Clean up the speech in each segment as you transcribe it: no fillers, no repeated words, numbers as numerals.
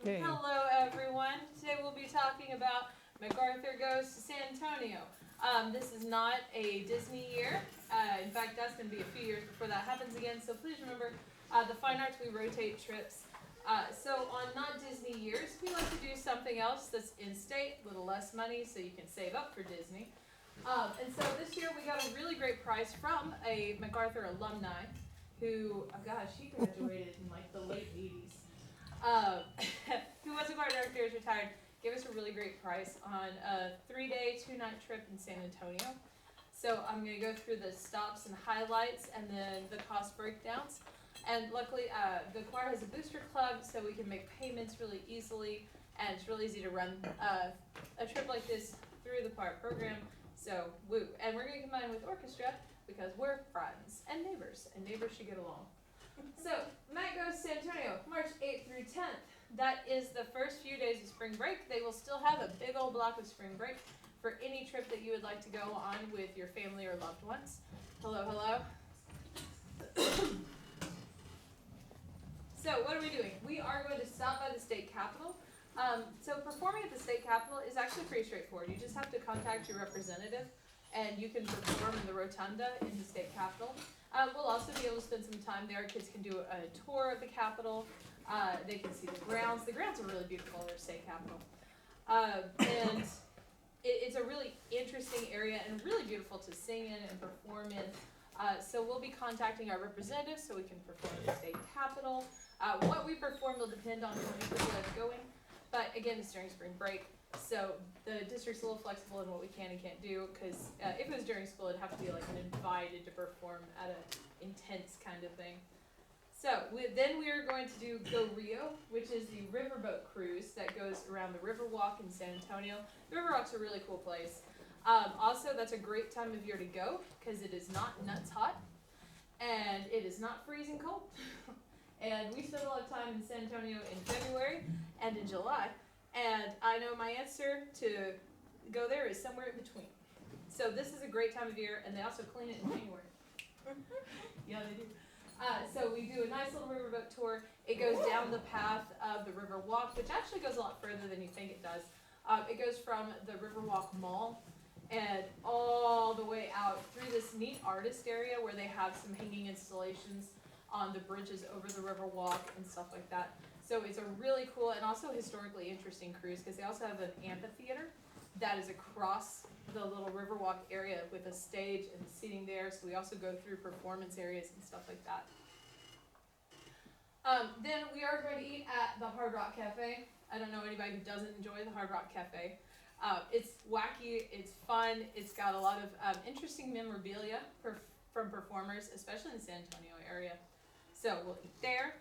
Okay. Hello, everyone. Today we'll be talking about MacArthur Goes to San Antonio. This is not a Disney year. In fact, that's going to be a few years before that happens again. So please remember, the fine arts, we rotate trips. So on not Disney years, we like to do something else that's in-state, a little less money, so you can save up for Disney. And so this year we got a really great prize from a MacArthur alumni who, oh gosh, she graduated in like the late 80s. Who wasn't going to North Year's retired, gave us a really great price on a 3-day, 2-night trip in San Antonio. So I'm going to go through the stops and highlights and then the cost breakdowns. And luckily, the choir has a booster club, so we can make payments really easily, and it's really easy to run a trip like this through the choir program. So, woo. And we're going to combine with orchestra because we're friends and neighbors should get along. So, Mac Goes to San Antonio, March 8th through 10th. That is the first few days of spring break. They will still have a big old block of spring break for any trip that you would like to go on with your family or loved ones. Hello, hello. So, what are we doing? We are going to stop by the state capitol. So, performing at the state capitol is actually pretty straightforward. You just have to contact your representative, and you can perform in the rotunda in the state capitol. We'll also be able to spend some time there. Kids can do a tour of the Capitol. They can see the grounds. The grounds are really beautiful at our state capitol. And it's a really interesting area and really beautiful to sing in and perform in. So we'll be contacting our representatives so we can perform at the state capitol. What we perform will depend on how many people are going. But again, it's during spring break. So the district's a little flexible in what we can and can't do, because if it was during school, it'd have to be like an invited to perform at an intense kind of thing. So then we are going to do Go Rio, which is the riverboat cruise that goes around the Riverwalk in San Antonio. The Riverwalk's a really cool place. Also, that's a great time of year to go because it is not nuts hot and it is not freezing cold. And we spend a lot of time in San Antonio in February and in July. And I know my answer to go there is somewhere in between. So this is a great time of year, and they also clean it in January. Yeah, they do. So we do a nice little riverboat tour. It goes down the path of the Riverwalk, which actually goes a lot further than you think it does. It goes from the Riverwalk Mall and all the way out through this neat artist area where they have some hanging installations on the bridges over the Riverwalk and stuff like that. So it's a really cool and also historically interesting cruise because they also have an amphitheater that is across the little Riverwalk area with a stage and seating there. So we also go through performance areas and stuff like that. Then we are going to eat at the Hard Rock Cafe. I don't know anybody who doesn't enjoy the Hard Rock Cafe. It's wacky, it's fun, it's got a lot of interesting memorabilia from performers, especially in the San Antonio area. So we'll eat there.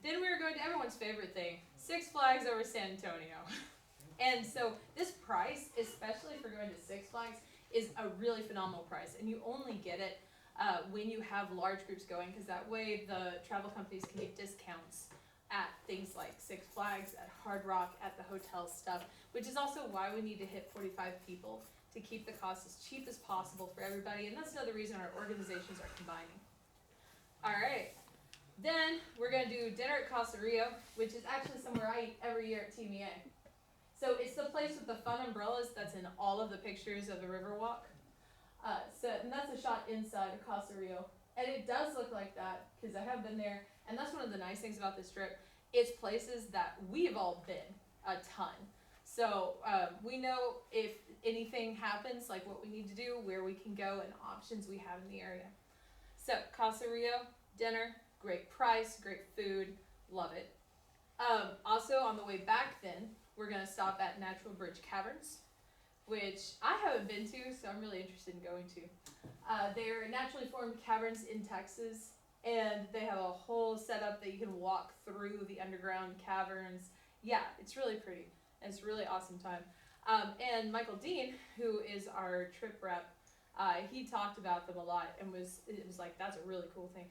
Then we're going to everyone's favorite thing, Six Flags over San Antonio. And so this price, especially for going to Six Flags, is a really phenomenal price. And you only get it when you have large groups going, because that way the travel companies can get discounts at things like Six Flags, at Hard Rock, at the hotel stuff, which is also why we need to hit 45 people to keep the cost as cheap as possible for everybody. And that's another reason our organizations are combining. All right. Then we're going to do dinner at Casa Rio, which is actually somewhere I eat every year at TMEA. So it's the place with the fun umbrellas that's in all of the pictures of the Riverwalk. And that's a shot inside of Casa Rio. And it does look like that because I have been there. And that's one of the nice things about this trip. It's places that we've all been a ton. So we know if anything happens, like what we need to do, where we can go, and options we have in the area. So Casa Rio, dinner. Great price, great food, love it. Also, on the way back then, we're going to stop at Natural Bridge Caverns, which I haven't been to, so I'm really interested in going to. They're naturally formed caverns in Texas, and they have a whole setup that you can walk through the underground caverns. Yeah, it's really pretty, and it's a really awesome time. And Michael Dean, who is our trip rep, he talked about them a lot, and it was like, that's a really cool thing.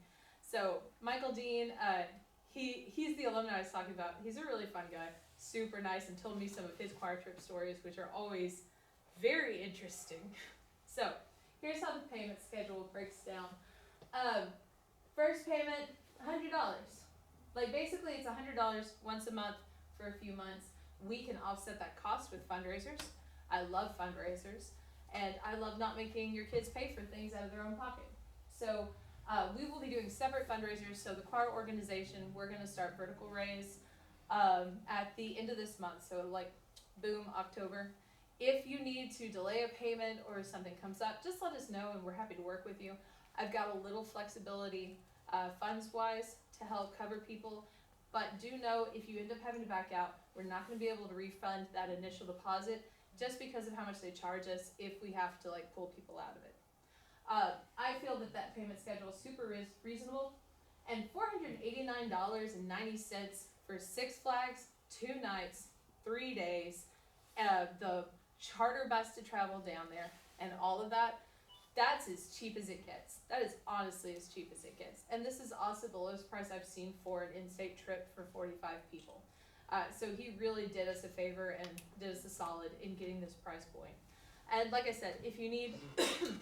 So Michael Dean, he's the alumni I was talking about. He's a really fun guy, super nice, and told me some of his choir trip stories, which are always very interesting. So here's how the payment schedule breaks down. First payment, $100. Like basically it's $100 once a month for a few months. We can offset that cost with fundraisers. I love fundraisers, and I love not making your kids pay for things out of their own pocket. So we will be doing separate fundraisers. So the choir organization, we're gonna start vertical raise at the end of this month. So like boom, October. If you need to delay a payment or something comes up, just let us know and we're happy to work with you. I've got a little flexibility funds wise to help cover people, but do know if you end up having to back out, we're not going to be able to refund that initial deposit just because of how much they charge us if we have to like pull people out of it. I feel that that payment schedule is super reasonable, and $489.90 for Six Flags, 2 nights, 3 days, the charter bus to travel down there, and all of that. That's as cheap as it gets. That is honestly as cheap as it gets. And this is also the lowest price I've seen for an in-state trip for 45 people. So he really did us a favor and did us a solid in getting this price point. And like I said, if you need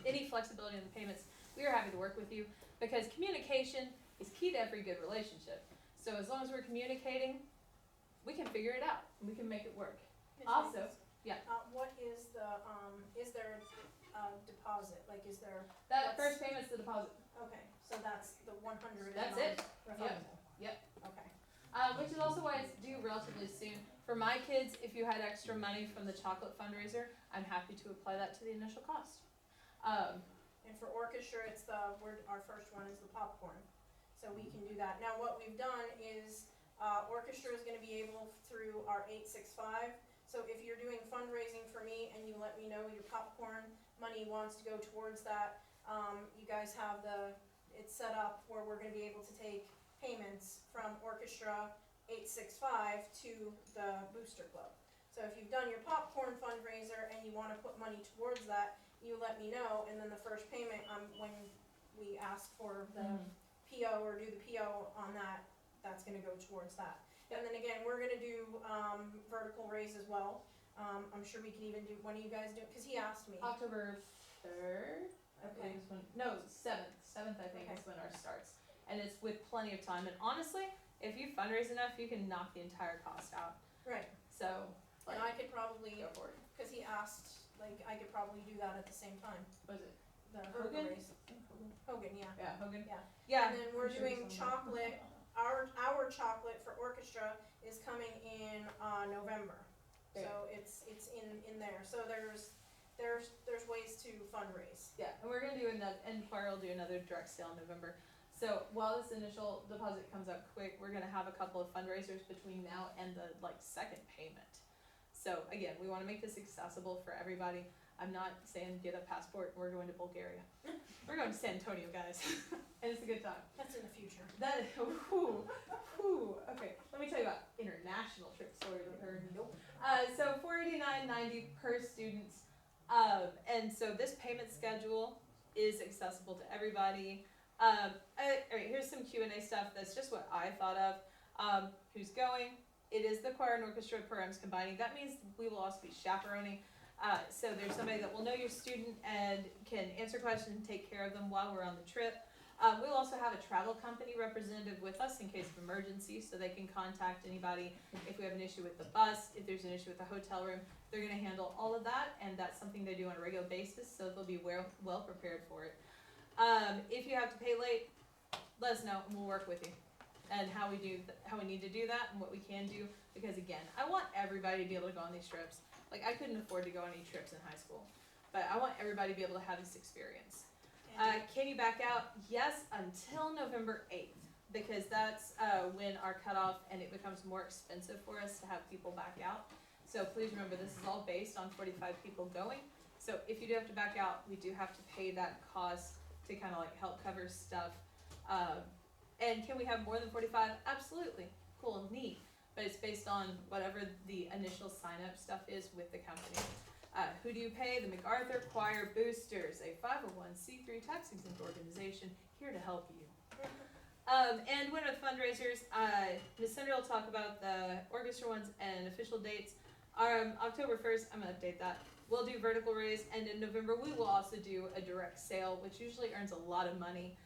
any flexibility in the payments, we are happy to work with you because communication is key to every good relationship. So as long as we're communicating, we can figure it out and we can make it work. Also, yeah. What is the, is there deposit, like is there? That first payment's the deposit. Okay, so that's the 100. That's it. Refundable. Yep. Okay. Which is also why it's due relatively soon. For my kids, if you had extra money from the chocolate fundraiser, I'm happy to apply that to the initial cost. And for orchestra, it's our first one is the popcorn, so we can do that. Now what we've done is orchestra is going to be able through our 865. So if you're doing fundraising for me and you let me know your popcorn money wants to go towards that, you guys have it's set up where we're going to be able to take payments from Orchestra 865 to the Booster Club. So if you've done your popcorn fundraiser and you want to put money towards that, you let me know, and then the first payment, when we ask for the PO or do the PO on that, that's going to go towards that. And then again, we're going to do vertical raise as well. I'm sure we can even do, when are you guys doing, because he asked me. October 3rd, I believe is when, no, 7th. 7th I think is when ours starts. And it's with plenty of time. And honestly, if you fundraise enough, you can knock the entire cost out. Right. So, like, and I could probably, go for it. because he asked, like, I could probably do that at the same time. What is it? The Hogan? vertical raise. Hogan, yeah. Yeah, Hogan? Yeah. Yeah. And then we're I'm sure doing someone- chocolate. Our chocolate for orchestra is coming in November, so it's in there. So there's ways to fundraise. Yeah, and we're gonna do another, and choir will do another direct sale in November. So while this initial deposit comes up quick, we're gonna have a couple of fundraisers between now and the second payment. So again, we wanna make this accessible for everybody. I'm not saying get a passport and we're going to Bulgaria. We're going to San Antonio, guys. And it's a good time. That's in the future. That, okay, let me tell you about international trips. Sorry to heard. Nope. So $489.90 per student. And so this payment schedule is accessible to everybody. All right, here's some Q&A stuff. That's just what I thought of. Who's going? It is the choir and orchestra programs combining. That means we will also be chaperoning. So there's somebody that will know your student and can answer questions and take care of them while we're on the trip. We'll also have a travel company representative with us in case of emergency, so they can contact anybody if we have an issue with the bus, if there's an issue with the hotel room. They're going to handle all of that, and that's something they do on a regular basis, so they'll be well prepared for it. If you have to pay late, let us know and we'll work with you and how we need to do that and what we can do, because again, I want everybody to be able to go on these trips. Like, I couldn't afford to go on any trips in high school, but I want everybody to be able to have this experience. Can you back out? Yes, until November 8th, because that's when our cutoff, and it becomes more expensive for us to have people back out. So please remember, this is all based on 45 people going. So if you do have to back out, we do have to pay that cost to kind of like help cover stuff. And can we have more than 45? Absolutely. Cool and neat. But it's based on whatever the initial sign-up stuff is with the company. Who do you pay? The MacArthur Choir Boosters, a 501c3 tax-exempt organization here to help you. And when with fundraisers, Ms. Sandra will talk about the orchestra ones and official dates. October 1st, I'm going to update that. We'll do vertical raise, and in November we will also do a direct sale, which usually earns a lot of money.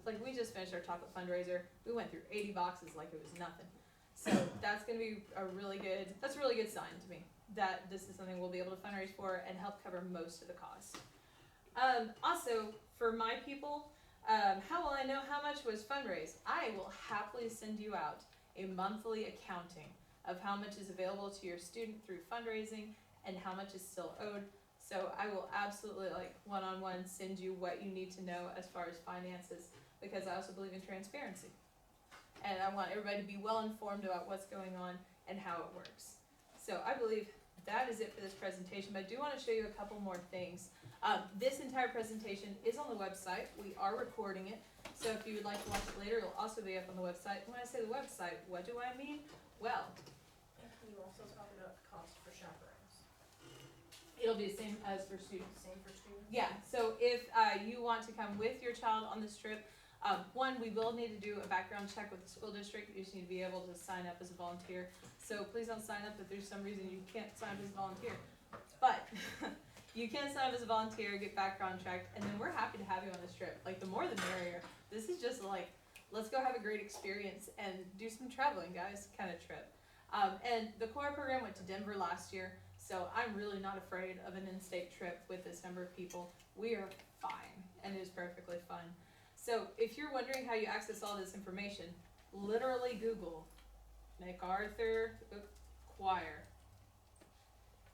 Like we just finished our chocolate fundraiser. We went through 80 boxes like it was nothing. So that's gonna be that's a really good sign to me that this is something we'll be able to fundraise for and help cover most of the cost. Also, for my people, how will I know how much was fundraised? I will happily send you out a monthly accounting of how much is available to your student through fundraising and how much is still owed. So I will absolutely, like, one-on-one send you what you need to know as far as finances, because I also believe in transparency. And I want everybody to be well informed about what's going on and how it works. So I believe that is it for this presentation, but I do want to show you a couple more things. This entire presentation is on the website. We are recording it, so if you would like to watch it later, it'll also be up on the website. When I say the website, what do I mean? Well, And can you also talk about the cost for chaperones? it'll be the same as for students. Same for students? Yeah, so if you want to come with your child on this trip, one, we will need to do a background check with the school district. You just need to be able to sign up as a volunteer. So please don't sign up if there's some reason you can't sign up as a volunteer. But you can sign up as a volunteer, get background checked, and then we're happy to have you on this trip. Like, the more the merrier. This is just like, let's go have a great experience and do some traveling, guys, kind of trip. And the choir program went to Denver last year, so I'm really not afraid of an in-state trip with this number of people. We are fine, and it is perfectly fun. So if you're wondering how you access all this information, literally Google MacArthur Choir,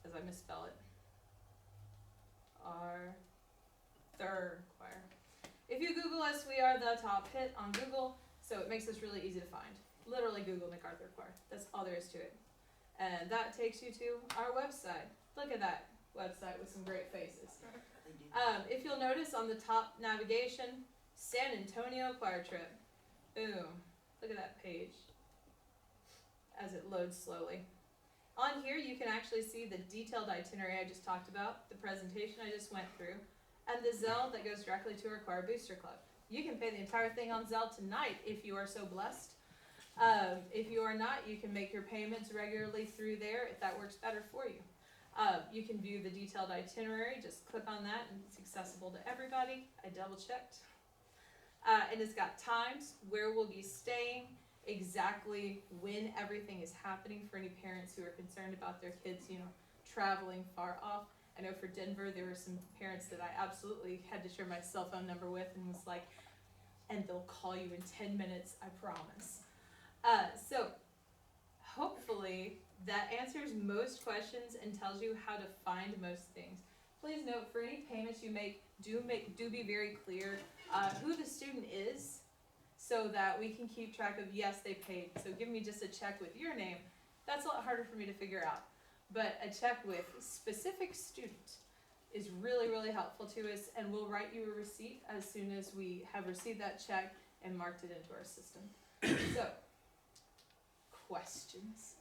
as I misspell it. Arthur Choir. If you Google us, we are the top hit on Google, so it makes us really easy to find. Literally Google MacArthur Choir. That's all there is to it. And that takes you to our website. Look at that website with some great faces. If you'll notice on the top navigation, San Antonio Choir Trip. Boom. Look at that page as it loads slowly. On here you can actually see the detailed itinerary I just talked about, the presentation I just went through, and the Zelle that goes directly to our Choir Booster Club. You can pay the entire thing on Zelle tonight if you are so blessed. If you are not, you can make your payments regularly through there if that works better for you. You can view the detailed itinerary, just click on that and it's accessible to everybody. I double checked. And it's got times, where we'll be staying, exactly when everything is happening for any parents who are concerned about their kids, traveling far off. I know for Denver, there were some parents that I absolutely had to share my cell phone number with and was like, and they'll call you in 10 minutes, I promise. So hopefully that answers most questions and tells you how to find most things. Please note, for any payments you make, do be very clear who the student is, so that we can keep track of, yes, they paid. So give me just a check with your name. That's a lot harder for me to figure out. But a check with specific student is really, really helpful to us, and we'll write you a receipt as soon as we have received that check and marked it into our system. So, questions?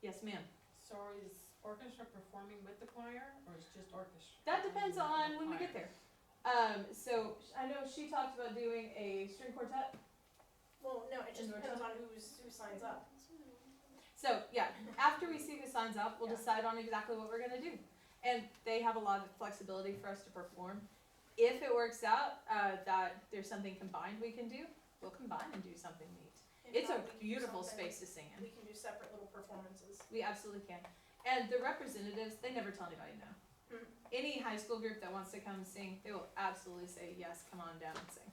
Yes, ma'am. So is orchestra performing with the choir, or is just orchestra? That depends on when we get there. So I know she talked about doing a string quartet. Well, no, it just depends on who signs up. So yeah, after we see who signs up, we'll Yeah. decide on exactly what we're gonna do. And they have a lot of flexibility for us to perform. If it works out that there's something combined we can do, we'll combine and do something neat. If It's a not, we can do beautiful something- space to sing in. We can do separate little performances. We absolutely can. And the representatives, they never tell anybody no. Mhm. Any high school group that wants to come sing, they will absolutely say, yes, come on down and sing.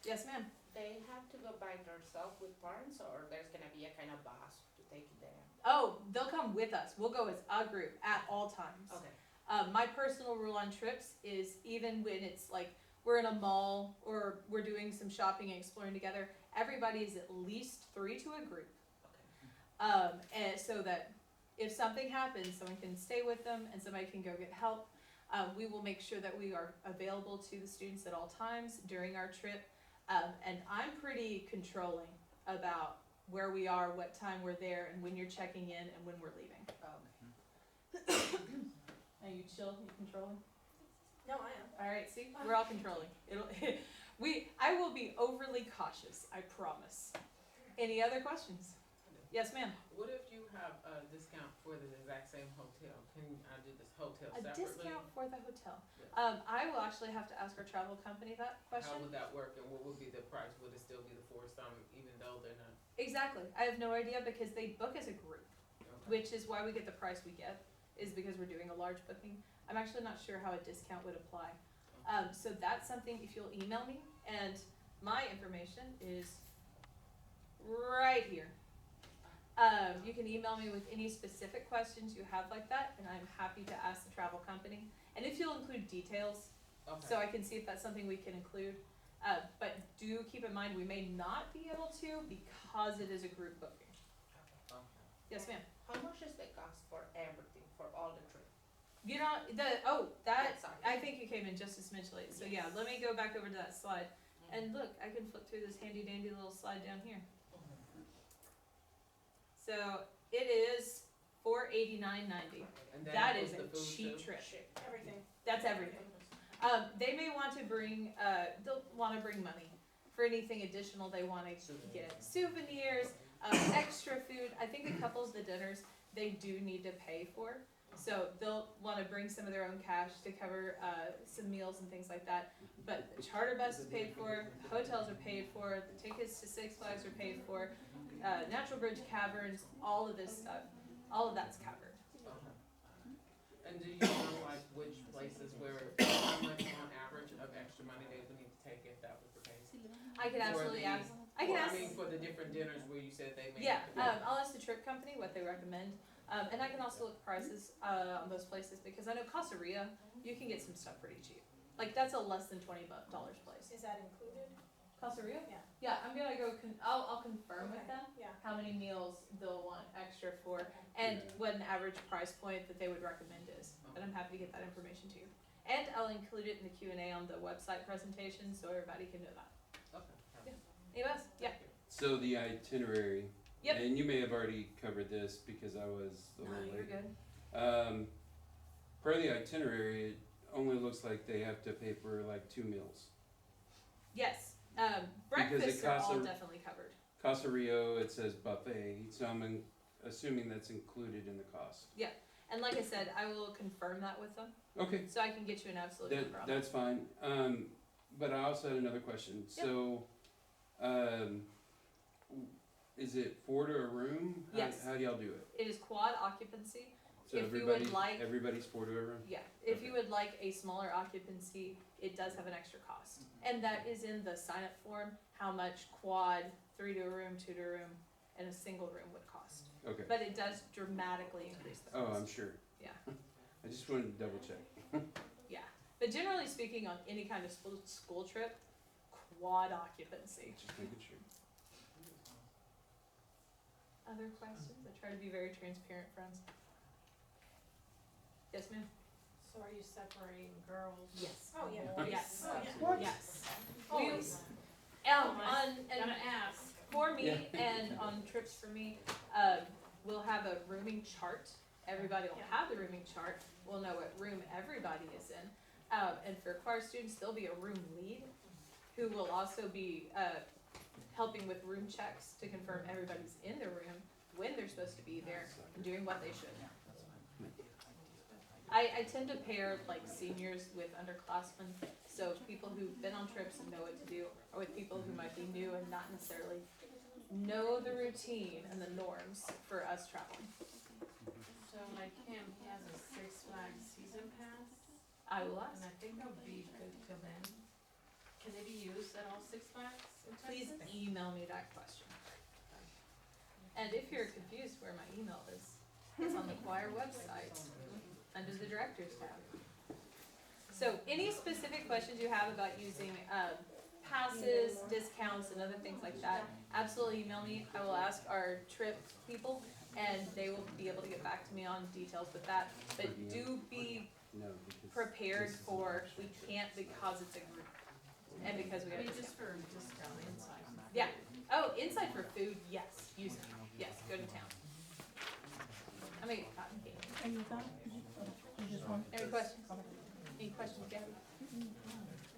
Yes, ma'am. They have to go by themselves with parents, or there's gonna be a kind of bus to take them? Oh, they'll come with us. We'll go as a group at all times. Okay. My personal rule on trips is even when it's like we're in a mall or we're doing some shopping and exploring together, everybody is at least 3 to a group. Okay. And so that if something happens, someone can stay with them and somebody can go get help. We will make sure that we are available to the students at all times during our trip. And I'm pretty controlling about where we are, what time we're there, and when you're checking in and when we're leaving. Okay. Are you chill? You controlling? No, I am. All right, see, we're all controlling. I will be overly cautious, I promise. Any other questions? Yes, ma'am. What if you have a discount for the exact same hotel? Can I do this hotel A separately? discount for the hotel. Yes. I will actually have to ask our travel company that How question. would that work, and what would be the price? Would it still be the 4 some, even though they're not? Exactly. I have no idea because they book as a group, Okay. which is why we get the price we get, is because we're doing a large booking. I'm actually not sure how a discount would apply. So that's something, if you'll email me, and my information is right here. You can email me with any specific questions you have like that, and I'm happy to ask the travel company. And if you'll include details, Okay. so I can see if that's something we can include. But do keep in mind, we may not be able to because it is a group booking. Okay. Yes, ma'am. How much is the cost for everything, for all the trip? You know, that, Yes, sorry. I think you came in just a smidge late, so yeah, let me go back over to that slide. And look, I can flip through this handy dandy little slide down here. So it is $489.90. And That is includes a the food cheap too? trip. Shit, everything. That's everything. They may want to bring, they'll wanna bring money for anything additional they wanna get. Souvenirs, extra food. I think the couples, the dinners, they do need to pay for. So they'll wanna bring some of their own cash to cover, some meals and things like that. But the charter bus is paid for, hotels are paid for, the tickets to Six Flags are paid for, Natural Bridge Caverns, all of this stuff, all of that's covered. Okay. And do you know like which places where, how much on average of extra money they would need to take if that was the case? I can For absolutely the- ask, I can Or, ask. I mean, for the different dinners where you said they may. Yeah, have to- I'll ask the trip company what they recommend, and I can also look prices, on those places, because I know Costa Ria, you can get some stuff pretty cheap. Like, that's a less than $20 place. Is that included? Costa Ria? Yeah. Yeah, I'm gonna go, I'll confirm with Okay. them Yeah. how many meals they'll want extra for, Okay. and Yeah. what an average price point that they would recommend is, and I'm happy to get that information to you. And I'll include it in the Q&A on the website presentation, so everybody can know that. Okay. Anybody else? Yeah. So the itinerary. Yep. And you may have already covered this because I was a No, little you're late. good. Per the itinerary, it only looks like they have to pay for like 2 meals. Yes, Because breakfasts it are costs all a- definitely covered. Casa Rio, it says buffet, so I'm assuming that's included in the cost. And like I said, I will confirm that with them, Okay, so I can get you an absolute number on that. that's fine. But I also had another question. Yep. So, is it 4 to a room? Yes. How do y'all do it? It is quad occupancy. So If you would like- everybody's 4 to a room? Yeah, if you Okay. would like a smaller occupancy, it does have an extra cost. And that is in the sign-up form, how much quad, 3 to a room, 2 to a room, and a single room would cost. Okay. But it does dramatically increase the Oh, cost. I'm sure. Yeah. I just wanted to double check. Yeah, but generally speaking, on any kind of school trip, quad occupancy. Just making sure. Other questions? I try to be very transparent, friends. Yes, ma'am? So are you separating girls? Yes. Oh, yeah. boys? Yes. Oh, yeah. What? Yes. Always. On, and Gotta ask. for me Yeah. and on trips for me, we'll have a rooming chart. Everybody will Yeah. have the rooming chart. We'll know what room everybody is in. And for choir students, there'll be a room lead who will also be helping with room checks to confirm everybody's in the room, when they're supposed to be there, and doing what they should. I tend to pair like seniors with underclassmen, so people who've been on trips and know what to do, or with people who might be new and not necessarily know the routine and the norms for us traveling. So like him, he has a Six Flags season pass, I will and ask. I think it'll be good till then. Can they be used at all Six Flags in Please Texas? email me that question. And if you're confused where my email is, it's on the choir website, under the directors tab. So any specific questions you have about using passes, discounts, and other things like that, absolutely email me. I will ask our trip people, and they will be able to get back to me on details with that. But do be No, because. prepared this is for, actually- we can't because it's a group, and because we I have mean, discount. just for discount inside. Yeah. Oh, inside for food, yes, use it. Yes, go to town. I mean, cotton candy. Any questions? Any questions, Gabby?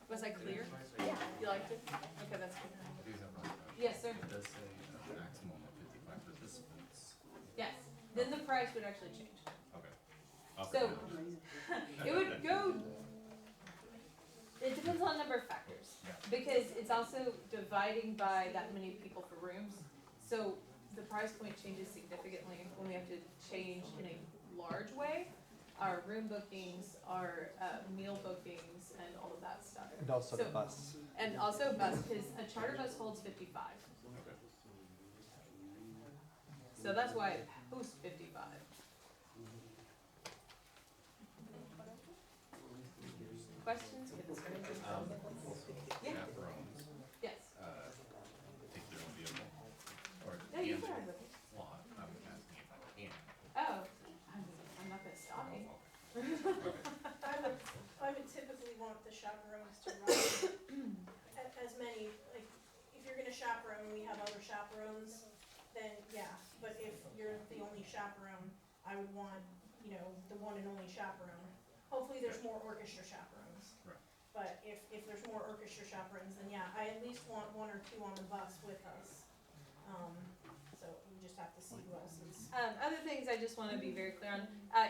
Was I clear? Yeah. You liked it? Okay, that's good. Yes, sir. It does say maximum of 55 participants. price would actually change. Okay. Up or So, down? it would go, it depends on a number of factors. Yeah. Because it's also dividing by that many people for rooms. So the price point changes significantly when we have to change in a large way. Our room bookings, our meal bookings, and all of that stuff. And also the So- bus. And also bus, because a charter bus holds 55. Okay. So that's why it hosts 55. Questions, concerns? Yeah, Chaperones, yes. take their own vehicle, or No, you can can they? ride with me. Well, I'm asking if I can. Oh, I'm not gonna stop you. Okay. I would typically want the chaperones to ride as many, like, if you're gonna chaperone, we have other chaperones, then yeah, but if you're the only chaperone, I would want, you know, the one and only chaperone. Hopefully there's more orchestra chaperones. Right. But if there's more orchestra chaperones, then yeah, I at least want one or two on the bus with us. So we just have to see who else is. Other things I just wanna be very clear on,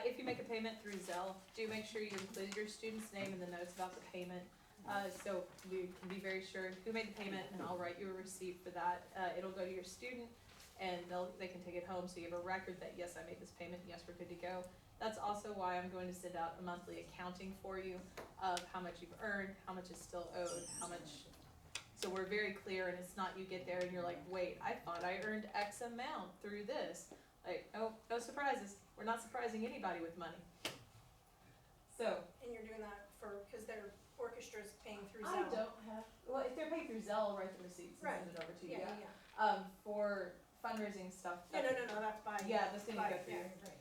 if you make a payment through Zelle, do make sure you include your student's name in the notes about the payment. So we can be very sure who made the payment, and I'll write you a receipt for that. It'll go to your student, and they can take it home, so you have a record that, yes, I made this payment, yes, we're good to go. That's also why I'm going to send out a monthly accounting for you of how much you've earned, how much is still owed, how much, so we're very clear, and it's not you get there and you're like, wait, I thought I earned X amount through this. Like, oh, no surprises, we're not surprising anybody with money. So, And you're doing that because their orchestra's paying through I Zelle. don't have, well, if they're paid through Zelle, I'll write the receipts and Right. send it over to you, Yeah, yeah. yeah. For fundraising stuff. Yeah, no, that's by. Yeah, that's gonna by- go through yeah, you. right.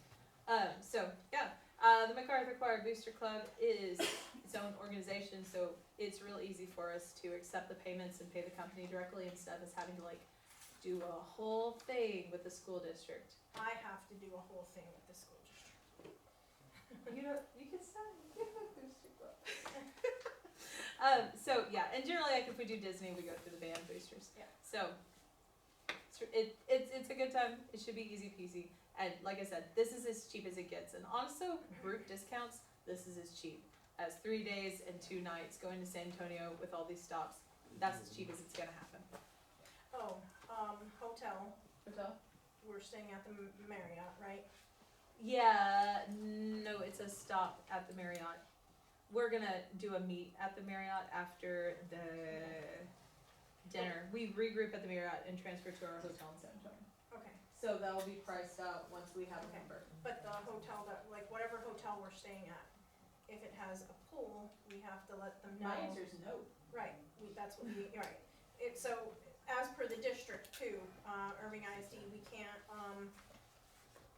So, yeah, the MacArthur Choir Booster Club is its own organization, so it's real easy for us to accept the payments and pay the company directly instead of us having to like do a whole thing with the school district. I have to do a whole thing with the school district. You know, you can sign, get a booster club. So yeah, and generally, like if we do Disney, we go through the band boosters. Yeah. So it's a good time. It should be easy peasy. And like I said, this is as cheap as it gets. And also, group discounts, this is as cheap as 3 days and 2 nights going to San Antonio with all these stops. That's as cheap as it's gonna happen. Oh, hotel, Hotel? we're staying at the Marriott, right? Yeah, no, it's a stop at the Marriott. We're gonna do a meet at the Marriott after the dinner. We regroup at the Marriott and transfer to our hotel in San Antonio. Okay, So that will be priced out once we have a Okay. number. but the hotel that, like whatever hotel we're staying at, if it has a pool, we have to let them know. My answer is no. Right, that's what we, right. So, as per the district too, Irving ISD, we can't,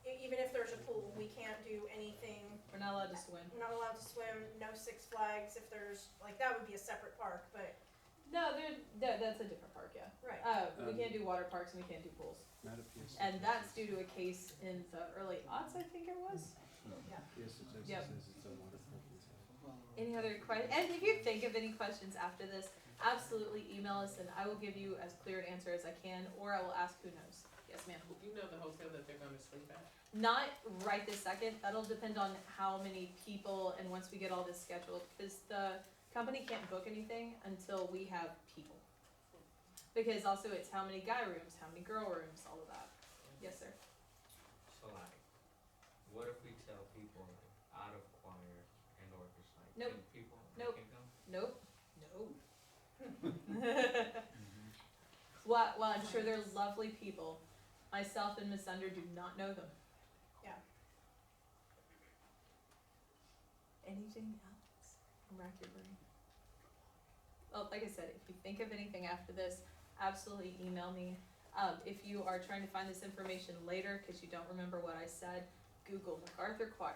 even if there's a pool, we can't do anything. We're not allowed to swim. We're not allowed to swim, no Six Flags, if there's, like, that would be a separate park, but, No, that's a different park, yeah. right. We can't do water parks and we can't do pools. Not a PS. And that's due to a case in the early aughts, I think it was. Yes, it says Yep. it's a water park inside. Any other questions? And if you think of any questions after this, absolutely email us and I will give you as clear an answer as I can, or I will ask who knows. Yes, ma'am. You know the hotel that they're gonna sleep at? Not right this second. That'll depend on how many people and once we get all this scheduled, because the company can't book anything until we have people. Because also it's how many guy rooms, how many girl rooms, all of that. Yes, sir. So like, what if we tell people out of choir and orchestra, like, Nope. can people, Nope. they can come? Nope. No. Well, I'm sure they're lovely people. Myself and Miss Under do not know them. Yeah. Anything else? Rack your brain. Well, like I said, if you think of anything after this, absolutely email me. If you are trying to find this information later because you don't remember what I said, Google MacArthur Choir,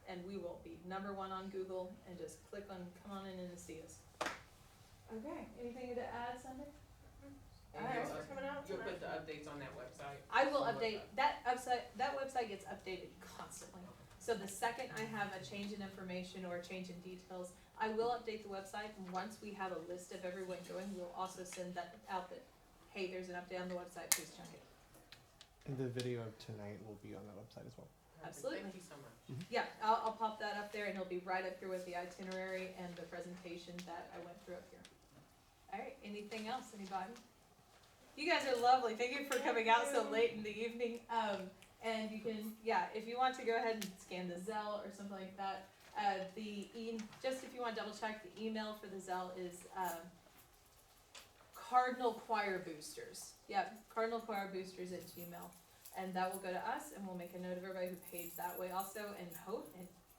and we will be #1 on Google. And just click on "Come on in and see us." Okay. Anything to add, Sunday? And Alright. you'll, They're coming out you'll tonight. put the updates on that website? I will On the update that website. That website gets updated constantly. So the second I have a change in information or a change in details, I will update the website. And once we have a list of everyone going, we'll also send that out that, hey, there's an update on the website. Please check it. And the video of tonight will be on that website as well. Absolutely. Thank you so much. Yeah, I'll pop that up there and it'll be right up here with the itinerary and the presentation that I went through up here. Alright, anything else, anybody? You guys are lovely, thank you for coming out so late in the evening, and you can, yeah, if you want to go ahead and scan the Zelle or something like that, just if you wanna double check, the email for the Zelle is, Cardinal Choir Boosters, yep, Cardinal Choir Boosters at Gmail. And that will go to us, and we'll make a note of everybody who paid that way also, and who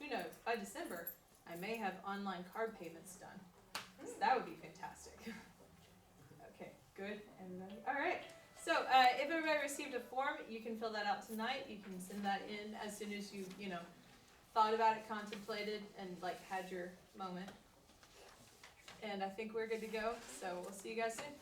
knows, by December, I may have online card payments done. So that would be fantastic. Okay, good, everybody, alright. So, if everybody received a form, you can fill that out tonight, you can send that in as soon as you thought about it, contemplated, and had your moment. And I think we're good to go, so we'll see you guys soon.